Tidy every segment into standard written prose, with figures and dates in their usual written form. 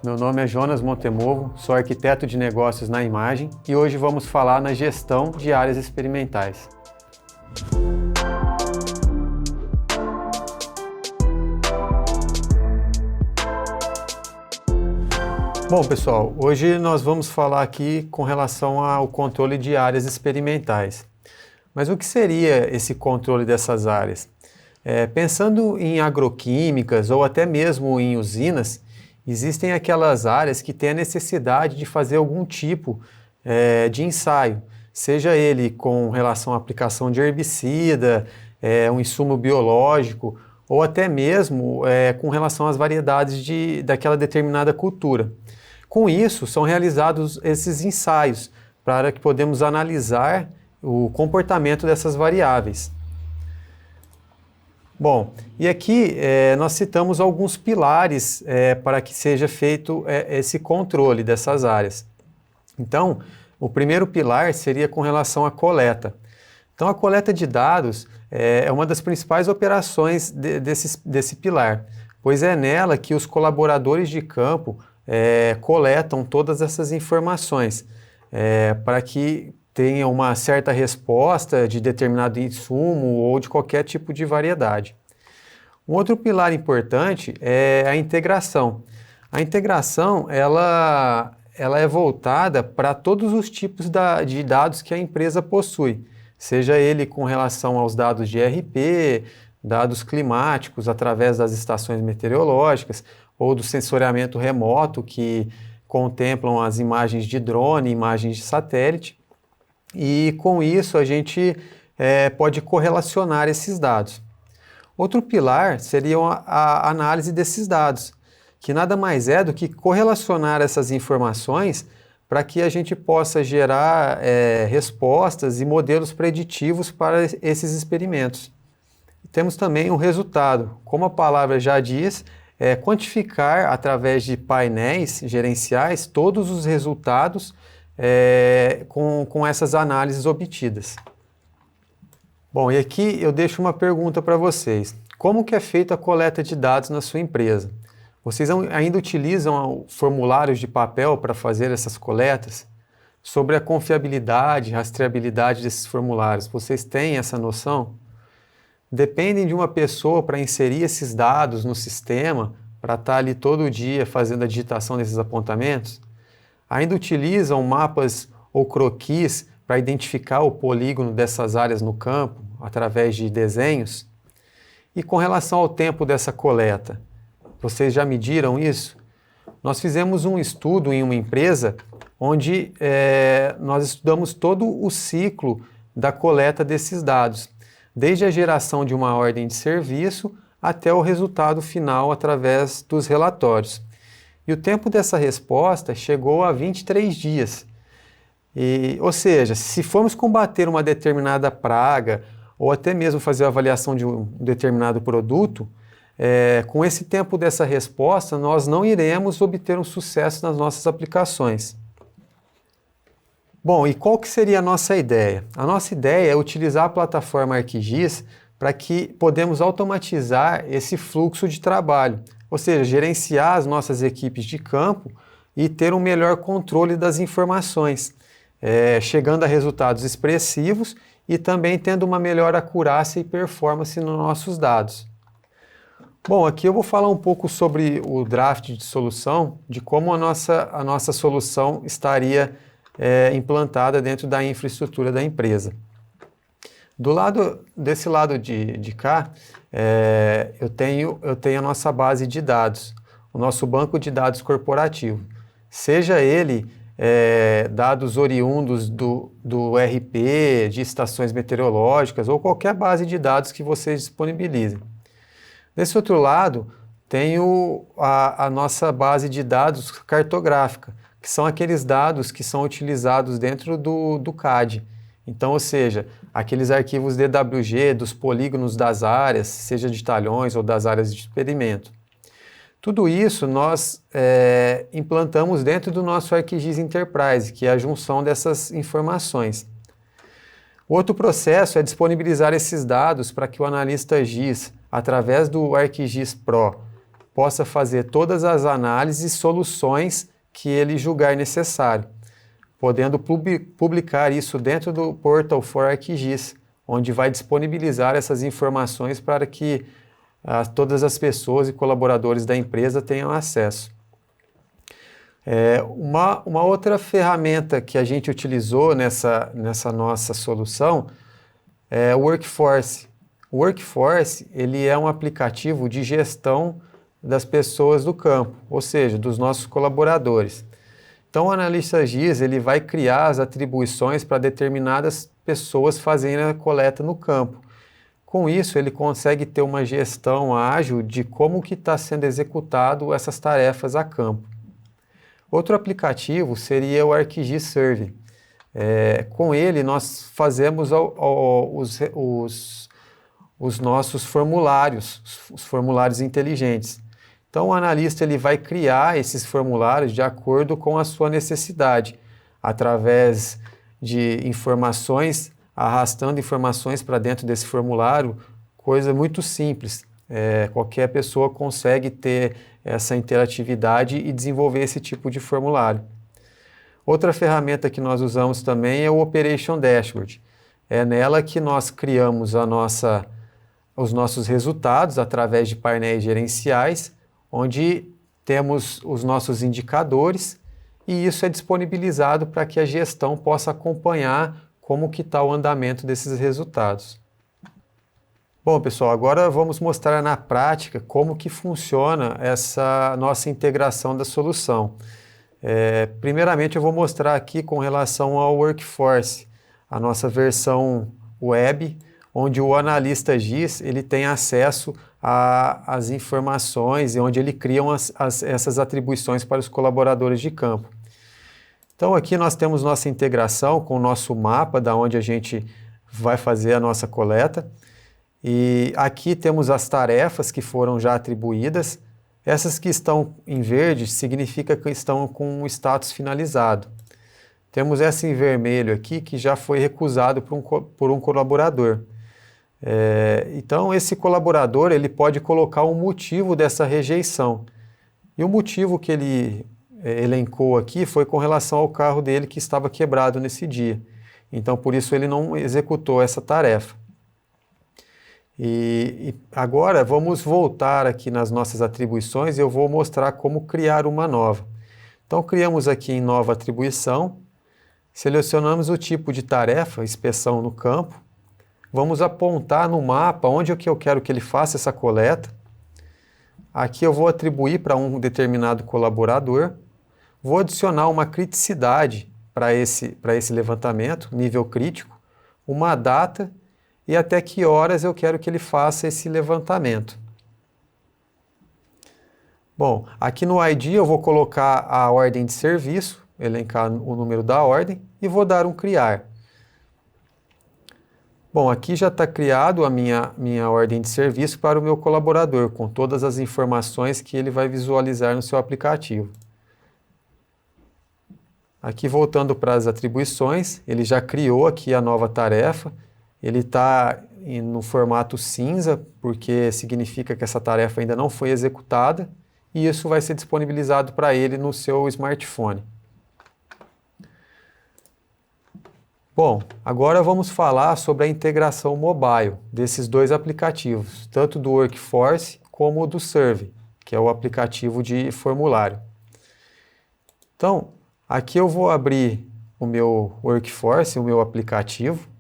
Meu nome é Jonas Montemovo, sou arquiteto de negócios na Imagem e hoje vamos falar na gestão de áreas experimentais. Bom, pessoal, hoje nós vamos falar aqui com relação ao controle de áreas experimentais. Mas o que seria esse controle dessas áreas? Pensando em agroquímicas ou até mesmo em usinas, existem aquelas áreas que têm a necessidade de fazer algum tipo de ensaio, seja ele com relação à aplicação de herbicida, um insumo biológico, ou até mesmo com relação às variedades daquela determinada cultura. Com isso, são realizados esses ensaios para que podemos analisar o comportamento dessas variáveis. Bom, e aqui nós citamos alguns pilares para que seja feito esse controle dessas áreas. Então, o primeiro pilar seria com relação à coleta. Então, a coleta de dados é uma das principais operações desse pilar, pois é nela que os colaboradores de campo coletam todas essas informações para que tenha uma certa resposta de determinado insumo ou de qualquer tipo de variedade. Um outro pilar importante é a integração. A integração ela é voltada para todos os tipos de dados que a empresa possui, seja ele com relação aos dados de ERP, dados climáticos através das estações meteorológicas, ou do sensoriamento remoto, que contemplam as imagens de drone, imagens de satélite, e com isso a gente pode correlacionar esses dados. Outro pilar seria a análise desses dados, que nada mais é do que correlacionar essas informações para que a gente possa gerar respostas e modelos preditivos para esses experimentos. Temos também o resultado, como a palavra já diz, quantificar através de painéis gerenciais todos os resultados com essas análises obtidas. Bom, e aqui eu deixo uma pergunta para vocês. Como que é feita a coleta de dados na sua empresa? Vocês ainda utilizam formulários de papel para fazer essas coletas? Sobre a confiabilidade, rastreabilidade desses formulários, vocês têm essa noção? Dependem de uma pessoa para inserir esses dados no sistema, para estar ali todo dia fazendo a digitação desses apontamentos? Ainda utilizam mapas ou croquis para identificar o polígono dessas áreas no campo, através de desenhos? E com relação ao tempo dessa coleta, vocês já mediram isso? Nós fizemos um estudo em uma empresa onde nós estudamos todo o ciclo da coleta desses dados, desde a geração de uma ordem de serviço até o resultado final através dos relatórios. E o tempo dessa resposta chegou a 23 dias. Ou seja, se formos combater uma determinada praga ou até mesmo fazer a avaliação de um determinado produto, com esse tempo dessa resposta, nós não iremos obter um sucesso nas nossas aplicações. Bom, e qual que seria a nossa ideia? A nossa ideia é utilizar a plataforma ArcGIS para que podemos automatizar esse fluxo de trabalho, ou seja, gerenciar as nossas equipes de campo e ter um melhor controle das informações, chegando a resultados expressivos e também tendo uma melhor acurácia e performance nos nossos dados. Bom, aqui eu vou falar um pouco sobre o draft de solução, de como a nossa solução estaria implantada dentro da infraestrutura da empresa. Desse lado de cá, eu tenho a nossa base de dados, o nosso banco de dados corporativo. Seja ele dados oriundos do ERP, de estações meteorológicas ou qualquer base de dados que vocês disponibilizem. Desse outro lado, tenho a nossa base de dados cartográfica, que são aqueles dados que são utilizados dentro do CAD. Então, ou seja, aqueles arquivos DWG dos polígonos das áreas, seja de talhões ou das áreas de experimento. Tudo isso nós implantamos dentro do nosso ArcGIS Enterprise, que é a junção dessas informações. O outro processo é disponibilizar esses dados para que o analista GIS, através do ArcGIS Pro, possa fazer todas as análises e soluções que ele julgar necessário, podendo publicar isso dentro do Portal for ArcGIS, onde vai disponibilizar essas informações para que todas as pessoas e colaboradores da empresa tenham acesso. Uma outra ferramenta que a gente utilizou nessa nossa solução é o Workforce. O Workforce, ele é um aplicativo de gestão das pessoas do campo, ou seja, dos nossos colaboradores. Então, o analista GIS, ele vai criar as atribuições para determinadas pessoas fazerem a coleta no campo. Com isso, ele consegue ter uma gestão ágil de como que está sendo executado essas tarefas a campo. Outro aplicativo seria o ArcGIS Survey. Com ele, nós fazemos os nossos formulários, os formulários inteligentes. Então, o analista ele vai criar esses formulários de acordo com a sua necessidade, através de informações, arrastando informações para dentro desse formulário, coisa muito simples. Qualquer pessoa consegue ter essa interatividade e desenvolver esse tipo de formulário. Outra ferramenta que nós usamos também é o Operation Dashboard. É nela que nós criamos os nossos resultados através de painéis gerenciais, onde temos os nossos indicadores e isso é disponibilizado para que a gestão possa acompanhar como que está o andamento desses resultados. Bom, pessoal, agora vamos mostrar na prática como que funciona essa nossa integração da solução. Primeiramente, eu vou mostrar aqui com relação ao Workforce, a nossa versão web, onde o analista GIS ele tem acesso às informações e onde ele cria essas atribuições para os colaboradores de campo. Então aqui nós temos nossa integração com o nosso mapa, da onde a gente vai fazer a nossa coleta. E aqui temos as tarefas que foram já atribuídas. Essas que estão em verde significa que estão com o status finalizado. Temos essa em vermelho aqui que já foi recusado por um colaborador. Então esse colaborador ele pode colocar um motivo dessa rejeição. E o motivo que ele elencou aqui foi com relação ao carro dele que estava quebrado nesse dia. Então por isso ele não executou essa tarefa. E agora vamos voltar aqui nas nossas atribuições e eu vou mostrar como criar uma nova. Então criamos aqui em nova atribuição, selecionamos o tipo de tarefa, inspeção no campo, vamos apontar no mapa onde é que eu quero que ele faça essa coleta. Aqui eu vou atribuir para um determinado colaborador, vou adicionar uma criticidade para esse levantamento, nível crítico, uma data e até que horas eu quero que ele faça esse levantamento. Bom, aqui no ID eu vou colocar a ordem de serviço, elencar o número da ordem e vou dar um criar. Bom, aqui já está criado a minha ordem de serviço para o meu colaborador, com todas as informações que ele vai visualizar no seu aplicativo. Aqui voltando para as atribuições, ele já criou aqui a nova tarefa. Ele está no formato cinza, porque significa que essa tarefa ainda não foi executada, e isso vai ser disponibilizado para ele no seu smartphone. Bom, agora vamos falar sobre a integração mobile desses dois aplicativos, tanto do Workforce como do Survey, que é o aplicativo de formulário. Então, aqui eu vou abrir o meu Workforce, o meu aplicativo.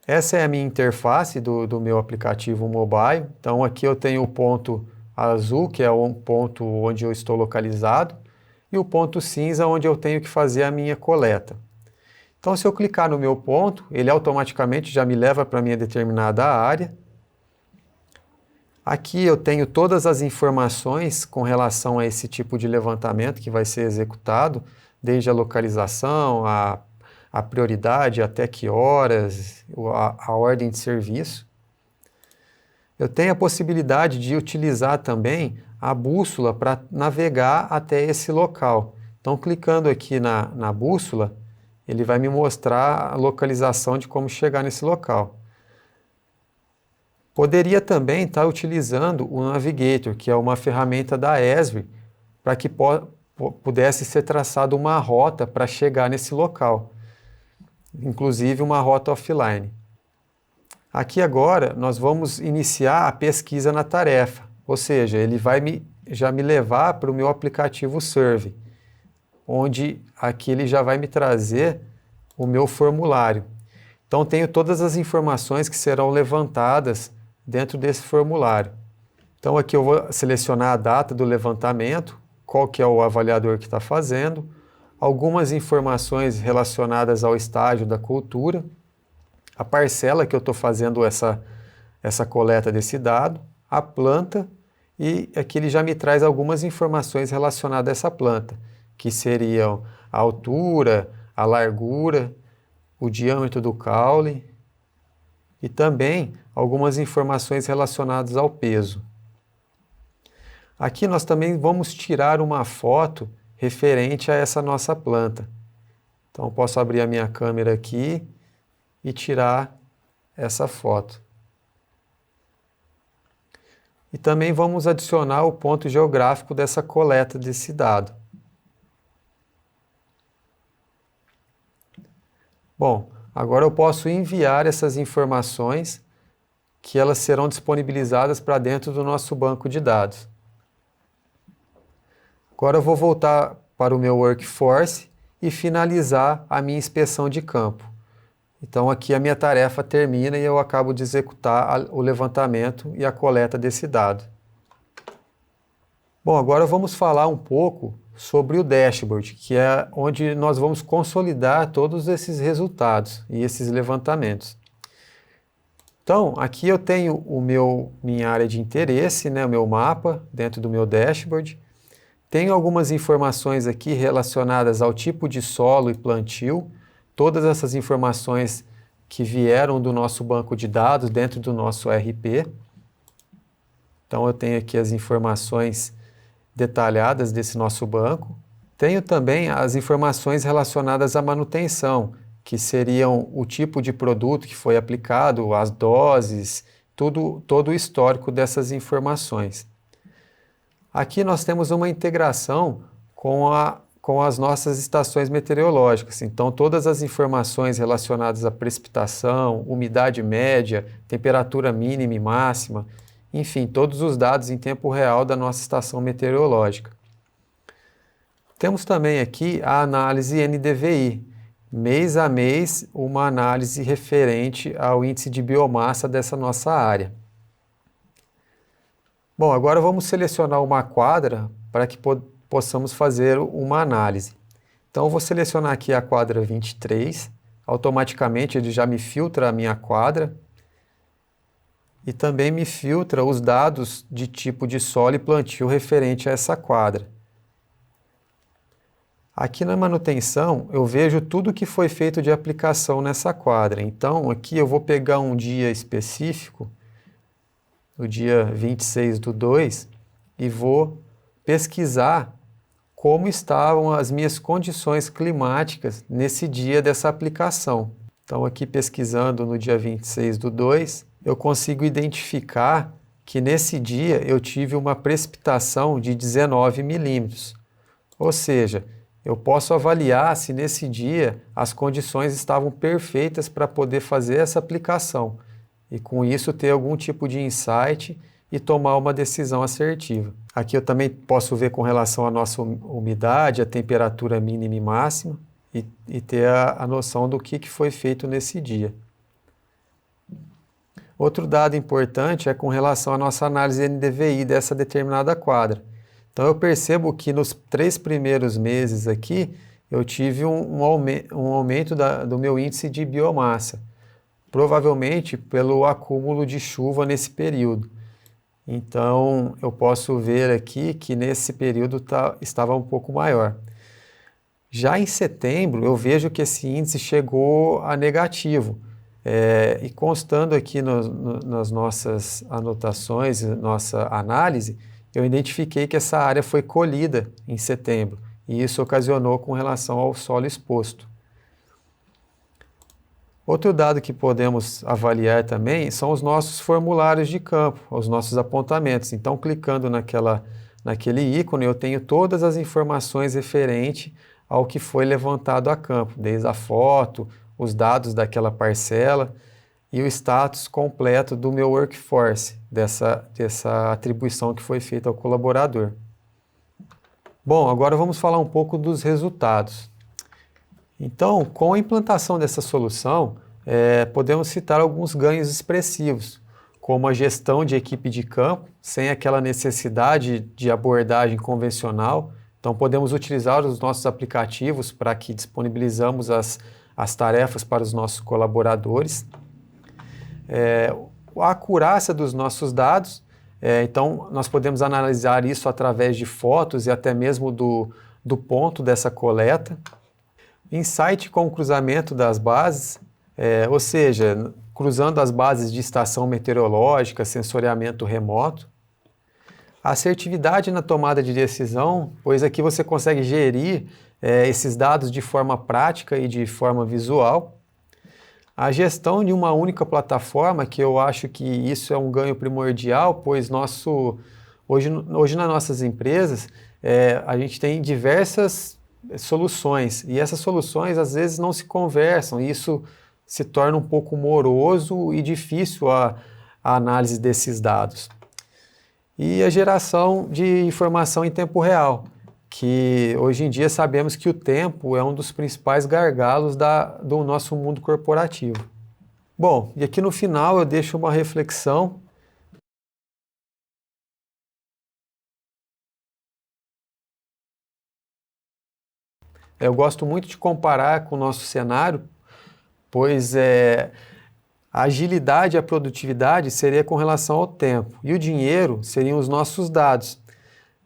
Essa é a minha interface do meu aplicativo mobile. Então aqui eu tenho o ponto azul, que é o ponto onde eu estou localizado, e o ponto cinza, onde eu tenho que fazer a minha coleta. Então se eu clicar no meu ponto, ele automaticamente já me leva para a minha determinada área. Aqui eu tenho todas as informações com relação a esse tipo de levantamento que vai ser executado, desde a localização, a prioridade, até que horas, a ordem de serviço. Eu tenho a possibilidade de utilizar também a bússola para navegar até esse local. Então, clicando aqui na bússola, ele vai me mostrar a localização de como chegar nesse local. Poderia também estar utilizando o Navigator, que é uma ferramenta da Esri, para que pudesse ser traçada uma rota para chegar nesse local, inclusive uma rota offline. Aqui agora nós vamos iniciar a pesquisa na tarefa, ou seja, ele vai já me levar para o meu aplicativo Survey, onde aqui ele já vai me trazer o meu formulário. Então tenho todas as informações que serão levantadas dentro desse formulário. Então aqui eu vou selecionar a data do levantamento, qual que é o avaliador que está fazendo, algumas informações relacionadas ao estágio da cultura, a parcela que eu estou fazendo essa coleta desse dado, a planta, e aqui ele já me traz algumas informações relacionadas a essa planta, que seriam a altura, a largura, o diâmetro do caule e também algumas informações relacionadas ao peso. Aqui nós também vamos tirar uma foto referente a essa nossa planta. Então posso abrir a minha câmera aqui e tirar essa foto. E também vamos adicionar o ponto geográfico dessa coleta desse dado. Bom, agora eu posso enviar essas informações que elas serão disponibilizadas para dentro do nosso banco de dados. Agora eu vou voltar para o meu Workforce e finalizar a minha inspeção de campo. Então aqui a minha tarefa termina e eu acabo de executar o levantamento e a coleta desse dado. Bom, agora vamos falar um pouco sobre o dashboard, que é onde nós vamos consolidar todos esses resultados e esses levantamentos. Então, aqui eu tenho minha área de interesse, né, o meu mapa dentro do meu dashboard. Tenho algumas informações aqui relacionadas ao tipo de solo e plantio, todas essas informações que vieram do nosso banco de dados dentro do nosso RP. Então eu tenho aqui as informações detalhadas desse nosso banco. Tenho também as informações relacionadas à manutenção, que seriam o tipo de produto que foi aplicado, as doses, todo o histórico dessas informações. Aqui nós temos uma integração com as nossas estações meteorológicas. Então, todas as informações relacionadas à precipitação, umidade média, temperatura mínima e máxima, enfim, todos os dados em tempo real da nossa estação meteorológica. Temos também aqui a análise NDVI, mês a mês, uma análise referente ao índice de biomassa dessa nossa área. Bom, agora vamos selecionar uma quadra para que possamos fazer uma análise. Então eu vou selecionar aqui a quadra 23, automaticamente ele já me filtra a minha quadra e também me filtra os dados de tipo de solo e plantio referente a essa quadra. Aqui na manutenção eu vejo tudo que foi feito de aplicação nessa quadra. Então aqui eu vou pegar um dia específico, no dia 26/2, e vou pesquisar como estavam as minhas condições climáticas nesse dia dessa aplicação. Então aqui pesquisando no dia 26/2, eu consigo identificar que nesse dia eu tive uma precipitação de 19 milímetros. Ou seja, eu posso avaliar se nesse dia as condições estavam perfeitas para poder fazer essa aplicação e com isso ter algum tipo de insight e tomar uma decisão assertiva. Aqui eu também posso ver com relação à nossa umidade, a temperatura mínima e máxima e ter a noção do que foi feito nesse dia. Outro dado importante é com relação à nossa análise NDVI dessa determinada quadra. Então eu percebo que nos 3 primeiros meses aqui eu tive um aumento do meu índice de biomassa, provavelmente pelo acúmulo de chuva nesse período. Então eu posso ver aqui que nesse período estava um pouco maior. Já em setembro eu vejo que esse índice chegou a negativo. E constando aqui nas nossas anotações, nossa análise, eu identifiquei que essa área foi colhida em setembro, e isso ocasionou com relação ao solo exposto. Outro dado que podemos avaliar também são os nossos formulários de campo, os nossos apontamentos. Então, clicando naquele ícone, eu tenho todas as informações referentes ao que foi levantado a campo, desde a foto, os dados daquela parcela e o status completo do meu workforce, dessa atribuição que foi feita ao colaborador. Bom, agora vamos falar um pouco dos resultados. Então, com a implantação dessa solução, podemos citar alguns ganhos expressivos, como a gestão de equipe de campo, sem aquela necessidade de abordagem convencional. Então, podemos utilizar os nossos aplicativos para que disponibilizamos as tarefas para os nossos colaboradores. A acurácia dos nossos dados, então nós podemos analisar isso através de fotos e até mesmo do ponto dessa coleta. Insight com o cruzamento das bases, ou seja, cruzando as bases de estação meteorológica, sensoriamento remoto. Assertividade na tomada de decisão, pois aqui você consegue gerir esses dados de forma prática e de forma visual. A gestão de uma única plataforma, que eu acho que isso é um ganho primordial, pois hoje nas nossas empresas a gente tem diversas soluções e essas soluções às vezes não se conversam e isso se torna um pouco moroso e difícil a análise desses dados. E a geração de informação em tempo real, que hoje em dia sabemos que o tempo é um dos principais gargalos do nosso mundo corporativo. Bom, e aqui no final eu deixo uma reflexão. Eu gosto muito de comparar com o nosso cenário, pois a agilidade e a produtividade seria com relação ao tempo, e o dinheiro seriam os nossos dados,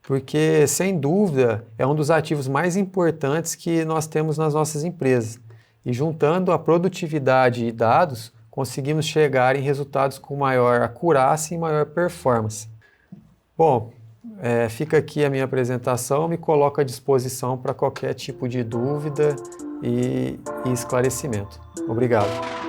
porque, sem dúvida, é um dos ativos mais importantes que nós temos nas nossas empresas. E juntando a produtividade e dados, conseguimos chegar em resultados com maior acurácia e maior performance. Bom, fica aqui a minha apresentação, me coloco à disposição para qualquer tipo de dúvida e esclarecimento. Obrigado.